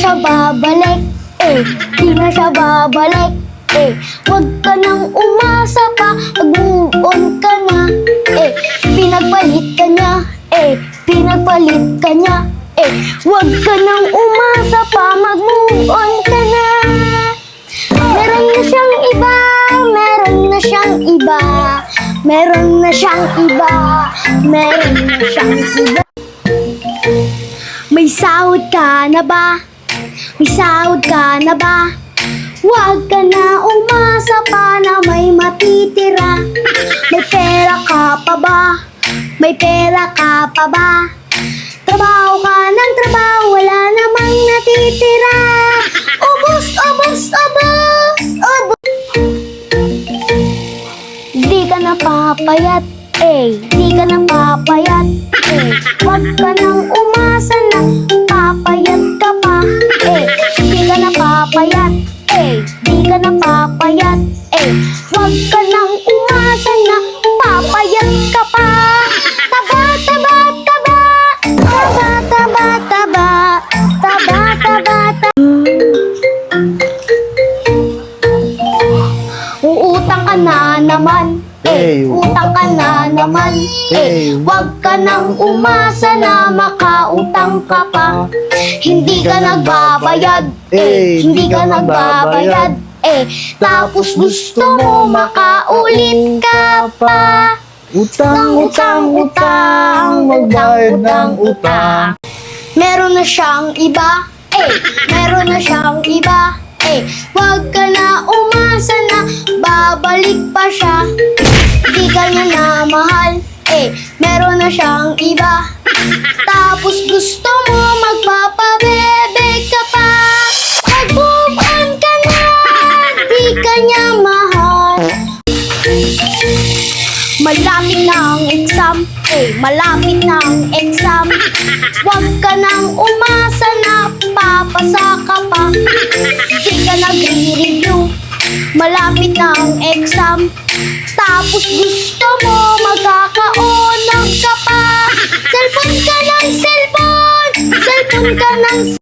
siya babalik, di na siya babalik, Huwag ka nang umasa pa, mag-move on ka na, pinagpalit ka niya, pinagpalit ka niya, Huwag ka nang umasa pa, mag-move on ka na. Meron na siyang iba, meron na siyang iba, meron na siyang iba, meron na siyang iba. May sahod ka na ba? May sahod ka na ba? Huwag ka na umasa pa na may matitira. May pera ka pa ba? May pera ka pa ba? Trabaho ka ng trabaho, wala namang natitira. Ubus, ubus, ubus, ubus. Di ka na papayat, di ka na papayat, Huwag ka nang umasa na papayat ka pa, Di ka na papayat, di ka na papayat, Huwag ka nang umasa na papayat ka pa. Taba, taba, taba, taba, taba, taba, taba, taba, taba. Uutang ka na naman, utang ka na naman, Huwag ka nang umasa na makautang ka pa. Hindi ka nagbabayad, hindi ka nagbabayad, Tapos gusto mo makaulit ka pa. Utang, utang, utang, magbayad ng utang. Meron na siyang iba, meron na siyang iba, Huwag ka na umasa na babalik pa siya. Di ka niya na mahal, meron na siyang iba, Tapos gusto mo magpapabebe ka pa. Mag-move on ka na, di ka niya mahal. Malapit na ang exam, malapit na ang exam, Huwag ka nang umasa na papasa ka pa. Di ka nagre-review, malapit na ang exam, Tapos gusto mo magkakaonang ka pa. Cellphone ka ng cellphone, cellphone ka ng